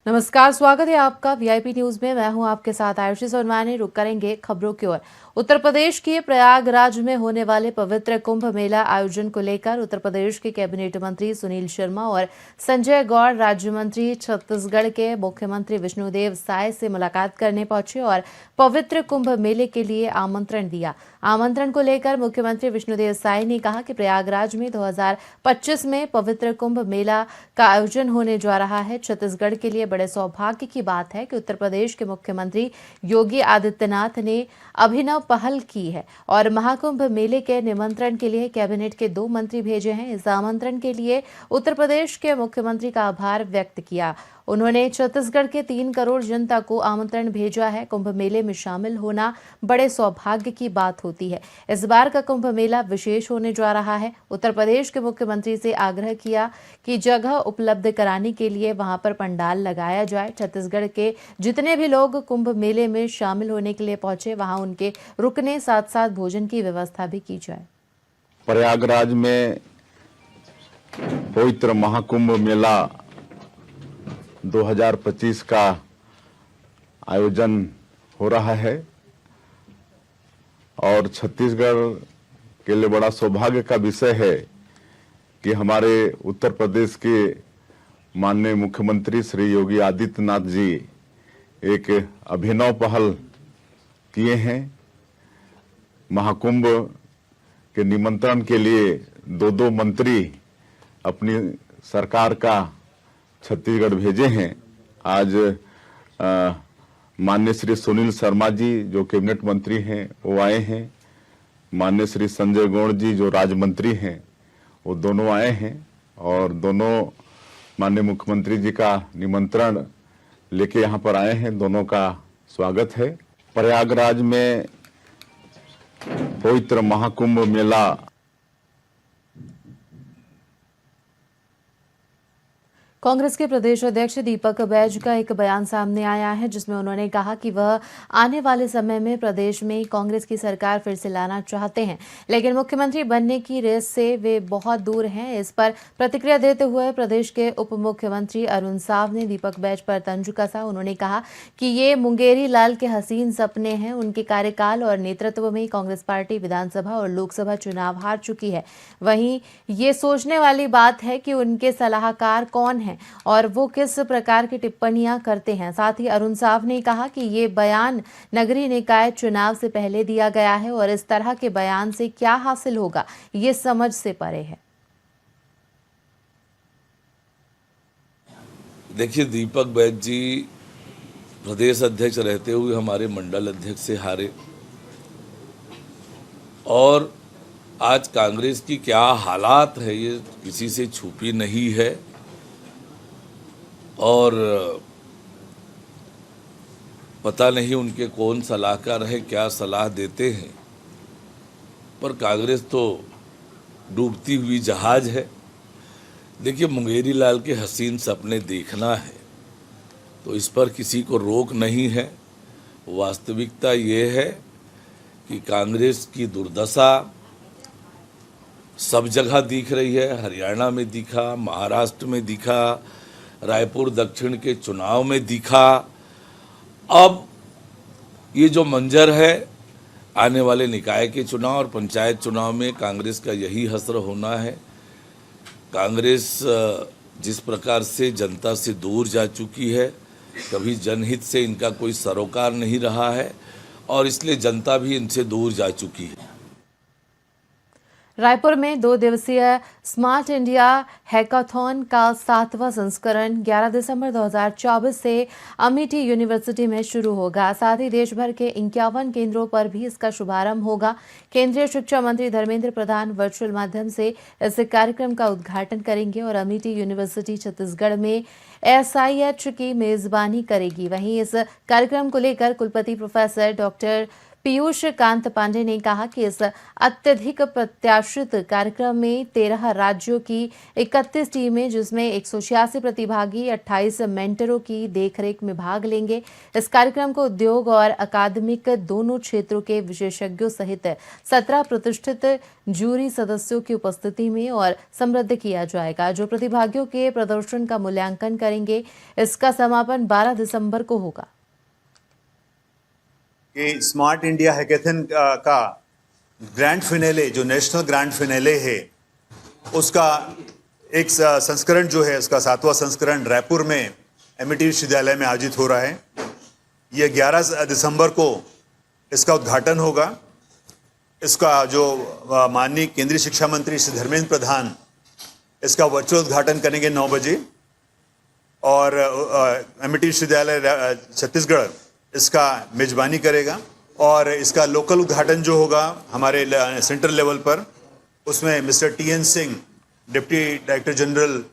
नमस्कार, स्वागत है आपका वीआईपी न्यूज में। मैं हूं आपके साथ आयुषी सोनवानी। रुक करेंगे खबरों की ओर। उत्तर प्रदेश के प्रयागराज में होने वाले पवित्र कुंभ मेला आयोजन को लेकर उत्तर प्रदेश के कैबिनेट मंत्री सुनील शर्मा और संजय गौड़ राज्य मंत्री छत्तीसगढ़ के मुख्यमंत्री विष्णुदेव साय से मुलाकात करने पहुंचे और पवित्र कुंभ मेले के लिए आमंत्रण दिया। आमंत्रण को लेकर मुख्यमंत्री विष्णुदेव साय ने कहा कि प्रयागराज में 2025 में पवित्र कुंभ मेला का आयोजन होने जा रहा है। छत्तीसगढ़ के लिए बड़े सौभाग्य की बात है कि उत्तर प्रदेश के मुख्यमंत्री योगी आदित्यनाथ ने अभिनव पहल की है और महाकुंभ मेले के निमंत्रण के लिए कैबिनेट के 2 मंत्री भेजे हैं। इस आमंत्रण के लिए उत्तर प्रदेश के मुख्यमंत्री का आभार व्यक्त किया। उन्होंने छत्तीसगढ़ के 3 करोड़ जनता को आमंत्रण भेजा है। कुंभ मेले में शामिल होना बड़े सौभाग्य की बात होती है। इस बार का कुंभ मेला विशेष होने जा रहा है। उत्तर प्रदेश के मुख्यमंत्री से आग्रह किया कि जगह उपलब्ध कराने के लिए वहां पर पंडाल लगाया जाए। छत्तीसगढ़ के जितने भी लोग कुंभ मेले में शामिल होने के लिए पहुंचे, वहां उनके रुकने साथ साथ भोजन की व्यवस्था भी की जाए। प्रयागराज में पवित्र महाकुंभ मेला 2025 का आयोजन हो रहा है और छत्तीसगढ़ के लिए बड़ा सौभाग्य का विषय है कि हमारे उत्तर प्रदेश के माननीय मुख्यमंत्री श्री योगी आदित्यनाथ जी एक अभिनव पहल किए हैं। महाकुंभ के निमंत्रण के लिए 2 मंत्री अपनी सरकार का छत्तीसगढ़ भेजे हैं। आज माननीय श्री सुनील शर्मा जी जो कैबिनेट मंत्री हैं वो आए हैं। माननीय श्री संजय गौड़ जी जो राज्य मंत्री हैं वो दोनों आए हैं और दोनों माननीय मुख्यमंत्री जी का निमंत्रण लेके यहाँ पर आए हैं। दोनों का स्वागत है। प्रयागराज में पवित्र महाकुंभ मेला कांग्रेस के प्रदेश अध्यक्ष दीपक बैज का एक बयान सामने आया है जिसमें उन्होंने कहा कि वह आने वाले समय में प्रदेश में कांग्रेस की सरकार फिर से लाना चाहते हैं, लेकिन मुख्यमंत्री बनने की रेस से वे बहुत दूर हैं। इस पर प्रतिक्रिया देते हुए प्रदेश के उप मुख्यमंत्री अरुण साव ने दीपक बैज पर तंज कसा। उन्होंने कहा कि ये मुंगेरी लाल के हसीन सपने हैं। उनके कार्यकाल और नेतृत्व में कांग्रेस पार्टी विधानसभा और लोकसभा चुनाव हार चुकी है। वहीं ये सोचने वाली बात है कि उनके सलाहकार कौन है और वो किस प्रकार की टिप्पणियां करते हैं। साथ ही अरुण साव ने कहा कि ये बयान नगरीय निकाय चुनाव से पहले दिया गया है और इस तरह के बयान से क्या हासिल होगा ये समझ से परे है। देखिए, दीपक बैज जी प्रदेश अध्यक्ष रहते हुए हमारे मंडल अध्यक्ष से हारे और आज कांग्रेस की क्या हालात है ये किसी से छुपी नहीं है और पता नहीं उनके कौन सलाहकार है, क्या सलाह देते हैं, पर कांग्रेस तो डूबती हुई जहाज है। देखिए, मुंगेरी लाल के हसीन सपने देखना है तो इस पर किसी को रोक नहीं है। वास्तविकता ये है कि कांग्रेस की दुर्दशा सब जगह दिख रही है। हरियाणा में दिखा, महाराष्ट्र में दिखा, रायपुर दक्षिण के चुनाव में दिखा। अब ये जो मंजर है आने वाले निकाय के चुनाव और पंचायत चुनाव में कांग्रेस का यही हसर होना है। कांग्रेस जिस प्रकार से जनता से दूर जा चुकी है, कभी जनहित से इनका कोई सरोकार नहीं रहा है और इसलिए जनता भी इनसे दूर जा चुकी है। रायपुर में 2 दिवसीय स्मार्ट इंडिया हैकाथॉन का 7वां संस्करण 11 दिसंबर 2024 से अमेठी यूनिवर्सिटी में शुरू होगा। साथ ही देश भर के 51 केंद्रों पर भी इसका शुभारंभ होगा। केंद्रीय शिक्षा मंत्री धर्मेंद्र प्रधान वर्चुअल माध्यम से इस कार्यक्रम का उद्घाटन करेंगे और अमेठी यूनिवर्सिटी छत्तीसगढ़ में SIH की मेजबानी करेगी। वहीं इस कार्यक्रम को लेकर कुलपति प्रोफेसर डॉक्टर पीयूष कांत पांडे ने कहा कि इस अत्यधिक प्रत्याशित कार्यक्रम में 13 राज्यों की 31 टीमें, जिसमें 186 प्रतिभागी 28 मेंटरों की देखरेख में भाग लेंगे। इस कार्यक्रम को उद्योग और अकादमिक दोनों क्षेत्रों के विशेषज्ञों सहित 17 प्रतिष्ठित जूरी सदस्यों की उपस्थिति में और समृद्ध किया जाएगा, जो प्रतिभागियों के प्रदर्शन का मूल्यांकन करेंगे। इसका समापन 12 दिसंबर को होगा। कि स्मार्ट इंडिया हैकेथन का ग्रैंड फिनाले, जो नेशनल ग्रैंड फिनाले है, उसका एक संस्करण जो है, उसका 7वां संस्करण रायपुर में एमईटी विश्वविद्यालय में आयोजित हो रहा है। ये 11 दिसंबर को इसका उद्घाटन होगा। इसका जो माननीय केंद्रीय शिक्षा मंत्री श्री धर्मेंद्र प्रधान इसका वर्चुअल उद्घाटन करेंगे 9 बजे, और एमईटी विश्वविद्यालय छत्तीसगढ़ इसका मेजबानी करेगा। और इसका लोकल उद्घाटन जो होगा हमारे सेंट्रल लेवल पर, उसमें mister TN Singh, deputy director general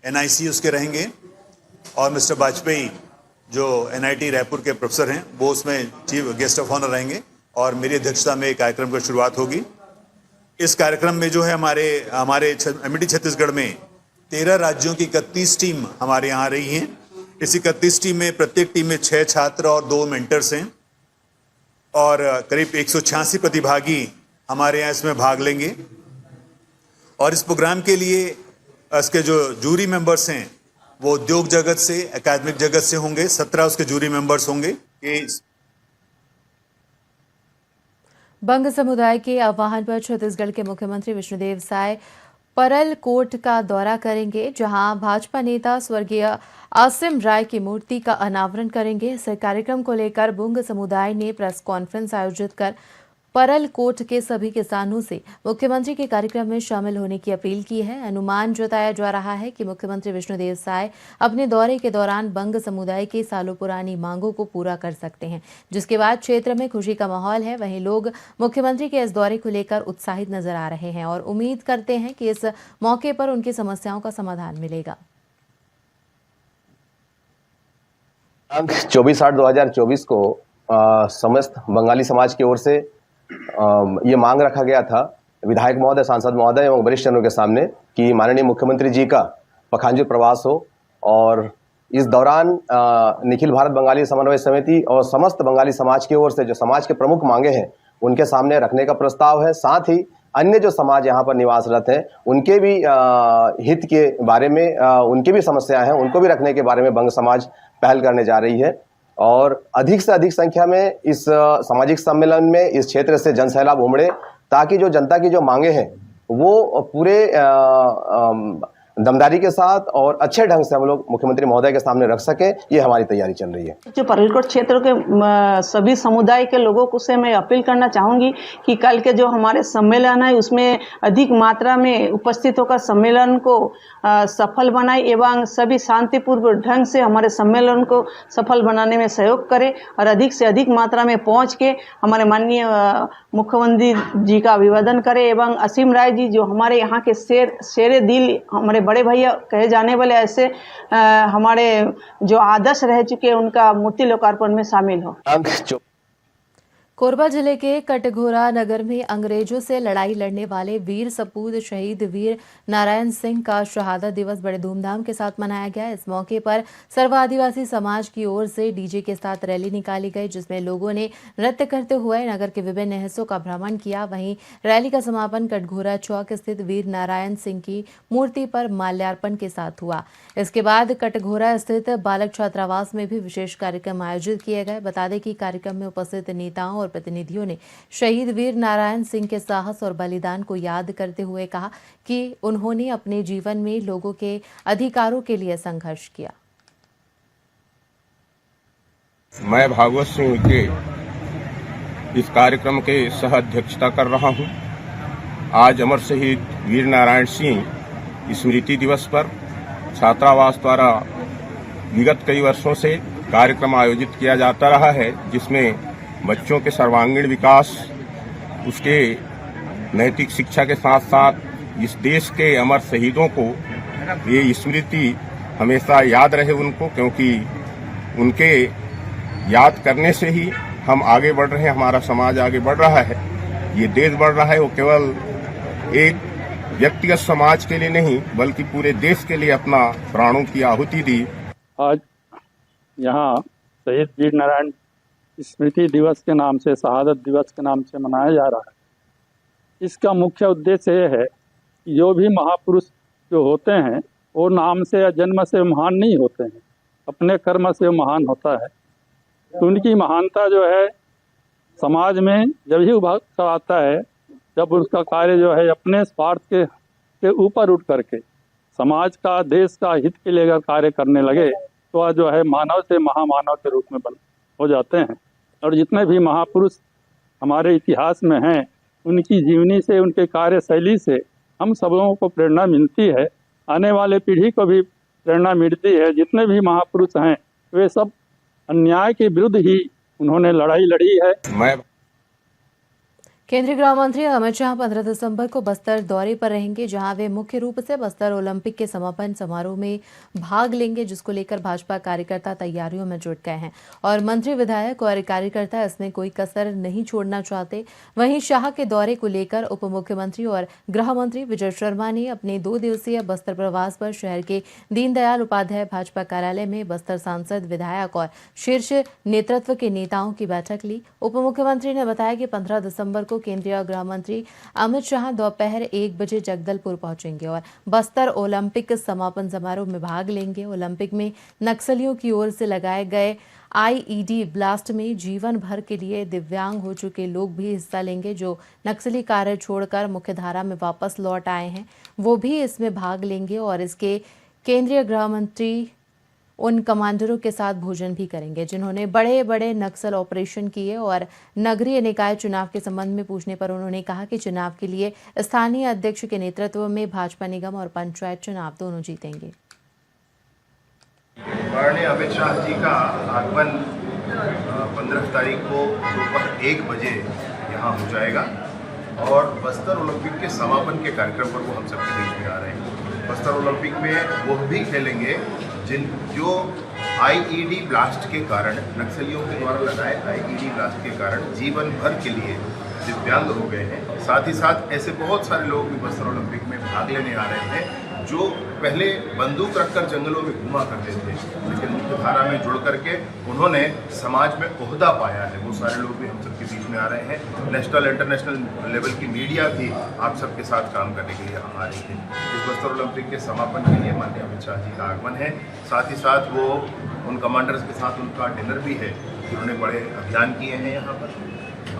NIC उसके रहेंगे, और मिस्टर वाजपेयी जो NIT रायपुर के प्रोफेसर हैं, वो उसमें चीफ गेस्ट ऑफ ऑनर रहेंगे, और मेरी अध्यक्षता में कार्यक्रम की शुरुआत होगी। इस कार्यक्रम में जो है हमारे एमईटी छत्तीसगढ़ में 13 राज्यों की 31 टीम हमारे यहाँ रही हैं। इस 31 टीम में प्रत्येक टीम में 6 छात्र और 2 मेंटर्स हैं, और करीब 186 प्रतिभागी हमारे यहाँ इसमें भाग लेंगे। और इस प्रोग्राम के लिए इसके जो जूरी मेंबर्स हैं वो उद्योग जगत से, एकेडमिक जगत से होंगे। 17 उसके जूरी मेंबर्स होंगे। बंग समुदाय के आह्वान पर छत्तीसगढ़ के मुख्यमंत्री विष्णुदेव साय परलकोट का दौरा करेंगे, जहां भाजपा नेता स्वर्गीय आसिम राय की मूर्ति का अनावरण करेंगे। इस कार्यक्रम को लेकर बुंग समुदाय ने प्रेस कॉन्फ्रेंस आयोजित कर परलकोट के सभी किसानों से मुख्यमंत्री के कार्यक्रम में शामिल होने की अपील की है। अनुमान जताया जा रहा है कि मुख्यमंत्री विष्णुदेव साय अपने दौरे के दौरान बंग समुदाय की सालों पुरानी मांगों को पूरा कर सकते हैं, जिसके बाद क्षेत्र में खुशी का माहौल है। वहीं लोग मुख्यमंत्री के इस दौरे को लेकर उत्साहित नजर आ रहे हैं और उम्मीद करते हैं कि इस मौके पर उनकी समस्याओं का समाधान मिलेगा। 24/8/2024 को समस्त बंगाली समाज की ओर से ये मांग रखा गया था विधायक महोदय, सांसद महोदय एवं वरिष्ठ जनों के सामने कि माननीय मुख्यमंत्री जी का पखांजूर प्रवास हो, और इस दौरान निखिल भारत बंगाली समन्वय समिति और समस्त बंगाली समाज की ओर से जो समाज के प्रमुख मांगे हैं उनके सामने रखने का प्रस्ताव है। साथ ही अन्य जो समाज यहाँ पर निवासरत हैं उनके भी हित के बारे में, उनकी भी समस्याएं हैं, उनको भी रखने के बारे में बंग समाज पहल करने जा रही है। और अधिक से अधिक संख्या में इस सामाजिक सम्मेलन में इस क्षेत्र से जनसैलाब उमड़े, ताकि जो जनता की जो मांगे हैं वो पूरे दमदारी के साथ और अच्छे ढंग से हम लोग मुख्यमंत्री महोदय के सामने रख सके, ये हमारी तैयारी चल रही है। जो परलकोट क्षेत्र के सभी समुदाय के लोगों को से मैं अपील करना चाहूंगी कि कल के जो हमारे सम्मेलन है उसमें अधिक मात्रा में उपस्थित होकर सम्मेलन को सफल बनाए एवं सभी शांतिपूर्व ढंग से हमारे सम्मेलन को सफल बनाने में सहयोग करें, और अधिक से अधिक मात्रा में पहुंच के हमारे माननीय मुख्यमंत्री जी का अभिवादन करें एवं असीम राय जी जो हमारे यहाँ के शेरे दिल, हमारे बड़े भैया कहे जाने वाले, ऐसे हमारे जो आदर्श रह चुके उनका मूर्ति लोकार्पण में शामिल हो। कोरबा जिले के कटघोरा नगर में अंग्रेजों से लड़ाई लड़ने वाले वीर सपूत शहीद वीर नारायण सिंह का शहादत दिवस बड़े धूमधाम के साथ मनाया गया। इस मौके पर सर्व आदिवासी समाज की ओर से डीजे के साथ रैली निकाली गई, जिसमें लोगों ने नृत्य करते हुए नगर के विभिन्न हिस्सों का भ्रमण किया। वहीं रैली का समापन कटघोरा चौक स्थित वीर नारायण सिंह की मूर्ति पर माल्यार्पण के साथ हुआ। इसके बाद कटघोरा स्थित बालक छात्रावास में भी विशेष कार्यक्रम आयोजित किए गए। बता दें कि कार्यक्रम में उपस्थित नेताओं और प्रतिनिधियों ने शहीद वीर नारायण सिंह के साहस और बलिदान को याद करते हुए कहा कि उन्होंने अपने जीवन में लोगों के अधिकारों के लिए संघर्ष किया। मैं भागवत सिंह के इस कार्यक्रम के सह अध्यक्षता कर रहा हूं। आज अमर शहीद वीर नारायण सिंह स्मृति दिवस पर छात्रावास द्वारा विगत कई वर्षों से कार्यक्रम आयोजित किया जाता रहा है, जिसमें बच्चों के सर्वांगीण विकास, उसके नैतिक शिक्षा के साथ साथ इस देश के अमर शहीदों को ये स्मृति हमेशा याद रहे उनको, क्योंकि उनके याद करने से ही हम आगे बढ़ रहे हैं, हमारा समाज आगे बढ़ रहा है, ये देश बढ़ रहा है, वो केवल एक व्यक्तिगत समाज के लिए नहीं बल्कि पूरे देश के लिए अपना प्राणों की आहुति दी। आज यहाँ शहीद वीर नारायण स्मृति दिवस के नाम से, शहादत दिवस के नाम से मनाया जा रहा है। इसका मुख्य उद्देश्य ये है कि जो भी महापुरुष जो होते हैं वो नाम से या जन्म से महान नहीं होते हैं, अपने कर्म से महान होता है। तो उनकी महानता जो है समाज में जब ही उभर कर आता है जब उसका कार्य जो है अपने स्वार्थ के ऊपर उठ करके समाज का, देश का हित के लिए अगर कार्य करने लगे तो वह जो है मानव से महामानव के रूप में हो जाते हैं। और जितने भी महापुरुष हमारे इतिहास में हैं उनकी जीवनी से, उनके कार्यशैली से हम सब लोगों को प्रेरणा मिलती है, आने वाले पीढ़ी को भी प्रेरणा मिलती है। जितने भी महापुरुष हैं वे सब अन्याय के विरुद्ध ही उन्होंने लड़ाई लड़ी है। केंद्रीय गृह मंत्री अमित शाह 15 दिसंबर को बस्तर दौरे पर रहेंगे, जहां वे मुख्य रूप से बस्तर ओलंपिक के समापन समारोह में भाग लेंगे, जिसको लेकर भाजपा कार्यकर्ता तैयारियों में जुट गए हैं और मंत्री, विधायक और कार्यकर्ता इसमें कोई कसर नहीं छोड़ना चाहते। वहीं शाह के दौरे को लेकर उप मुख्यमंत्री और गृह मंत्री विजय शर्मा ने अपने 2 दिवसीय बस्तर प्रवास पर शहर के दीनदयाल उपाध्याय भाजपा कार्यालय में बस्तर सांसद, विधायक और शीर्ष नेतृत्व के नेताओं की बैठक ली। उप मुख्यमंत्री ने बताया कि 15 दिसंबर को केंद्रीय गृह मंत्री अमित शाह दोपहर 1 बजे जगदलपुर पहुंचेंगे और बस्तर ओलंपिक समापन समारोह में भाग लेंगे। ओलंपिक में नक्सलियों की ओर से लगाए गए आईईडी ब्लास्ट में जीवन भर के लिए दिव्यांग हो चुके लोग भी हिस्सा लेंगे। जो नक्सली कार्य छोड़कर मुख्यधारा में वापस लौट आए हैं वो भी इसमें भाग लेंगे और इसके केंद्रीय गृह मंत्री उन कमांडरों के साथ भोजन भी करेंगे जिन्होंने बड़े बड़े नक्सल ऑपरेशन किए। और नगरीय निकाय चुनाव के संबंध में पूछने पर उन्होंने कहा कि चुनाव के लिए स्थानीय अध्यक्ष के नेतृत्व में भाजपा निगम और पंचायत चुनाव दोनों जीतेंगे। माननीय अमित शाह जी का आगमन 15 तारीख को दोपहर 1 बजे यहाँ हो जाएगा और बस्तर ओलंपिक के समापन के कार्यक्रम पर वो हम सबके बीच में आ रहे हैं। बस्तर ओलंपिक में वो भी खेलेंगे जो आईईडी ब्लास्ट के कारण, नक्सलियों के द्वारा लगाए आईईडी ब्लास्ट के कारण जीवन भर के लिए दिव्यांग हो गए हैं। साथ ही साथ ऐसे बहुत सारे लोग भी बस्तर ओलंपिक में भाग लेने आ रहे हैं जो पहले बंदूक रखकर जंगलों में घुमा करते थे, लेकिन मुख्यधारा में जुड़ करके उन्होंने समाज में ओहदा पाया है। वो सारे लोग भी हम सबके बीच में आ रहे हैं। नेशनल इंटरनेशनल लेवल की मीडिया भी आप सबके साथ काम करने के लिए आ रही है। इस बस्तर ओलंपिक के समापन के लिए माननीय अमित शाह जी का आगमन है। साथ ही साथ वो उन कमांडर्स के साथ उनका डिनर भी है जिन्होंने बड़े अभियान किए हैं यहाँ पर।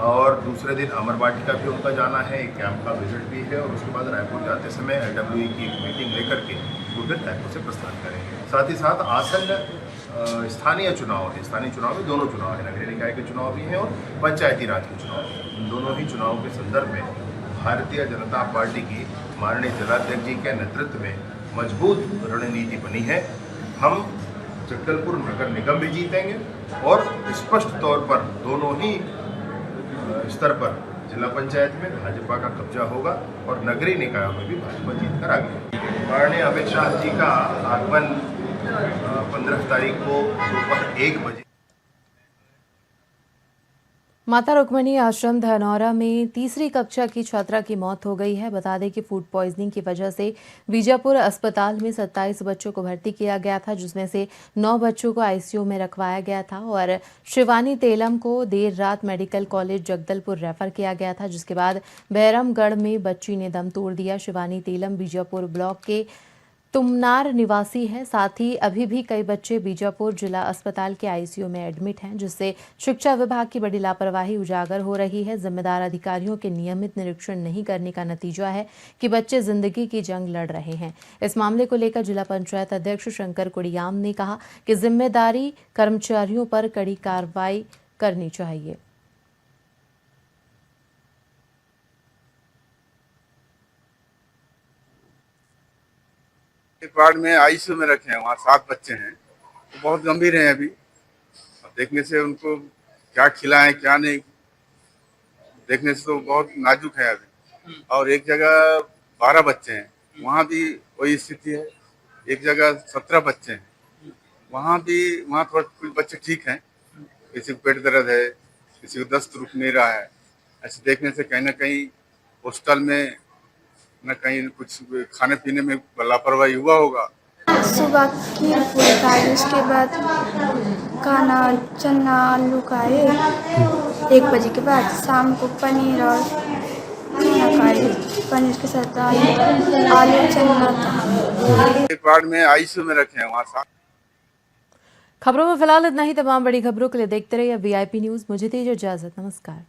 और दूसरे दिन अमर वाटिका भी उनका जाना है, एक कैंप का विजिट भी है और उसके बाद रायपुर जाते समय LWE की एक मीटिंग लेकर के वो फिर रायपुर से प्रस्थान करेंगे। साथ ही साथ आसन्न स्थानीय चुनाव है, स्थानीय चुनाव में दोनों चुनाव है, नगरीय निकाय के चुनाव भी हैं और पंचायती राज के चुनाव हैं। इन दोनों ही चुनावों के संदर्भ में भारतीय जनता पार्टी की माननीय जिलाध्यक्ष जी के नेतृत्व में मजबूत रणनीति बनी है। हम जगदलपुर नगर निगम भी जीतेंगे और स्पष्ट तौर पर दोनों ही स्तर पर जिला पंचायत में भाजपा का कब्जा होगा और नगरीय निकायों में भी भाजपा जीत कर आगे। माननीय अमित शाह जी का आगमन 15 तारीख को दोपहर 1 बजे माता रुक्मिणी आश्रम धनौरा में 3री कक्षा की छात्रा की मौत हो गई है। बता दें कि फूड पॉइजनिंग की वजह से बीजापुर अस्पताल में 27 बच्चों को भर्ती किया गया था, जिसमें से 9 बच्चों को आईसीयू में रखवाया गया था और शिवानी तेलम को देर रात मेडिकल कॉलेज जगदलपुर रेफर किया गया था, जिसके बाद बैरमगढ़ में बच्ची ने दम तोड़ दिया। शिवानी तेलम बीजापुर ब्लॉक के तुमनार निवासी है। साथ ही अभी भी कई बच्चे बीजापुर जिला अस्पताल के आईसीयू में एडमिट हैं, जिससे शिक्षा विभाग की बड़ी लापरवाही उजागर हो रही है। जिम्मेदार अधिकारियों के नियमित निरीक्षण नहीं करने का नतीजा है कि बच्चे जिंदगी की जंग लड़ रहे हैं। इस मामले को लेकर जिला पंचायत अध्यक्ष शंकर कुड़ियाम ने कहा कि जिम्मेदारी कर्मचारियों पर कड़ी कार्रवाई करनी चाहिए। एक वार्ड में आईसीयू में रखे हैं, वहाँ 7 बच्चे हैं, तो बहुत गंभीर हैं अभी। देखने से उनको क्या खिलाएं क्या नहीं, देखने से तो बहुत नाजुक है अभी। और एक जगह 12 बच्चे हैं, वहाँ भी वही स्थिति है। एक जगह 17 बच्चे हैं, वहाँ थोड़ा कुछ बच्चे ठीक हैं, किसी को पेट दर्द है, किसी को दस्त रुक नहीं रहा है। ऐसे देखने से कहीं ना कहीं हॉस्टल में न कहीं कुछ खाने पीने में लापरवाही हुआ होगा। सुबह खीर पूरी खाए, उसके बाद खाना चना आलू खाए, 1 बजे के बाद शाम को पनीर और खाना खाए, पनीर के साथ आलू चना था। वार्ड में आईसीयू में रखे हैं, वहाँ खबरों में फिलहाल इतना ही। तमाम बड़ी खबरों के लिए देखते रहिए VIP न्यूज। मुझे दीजिए इजाजत। नमस्कार।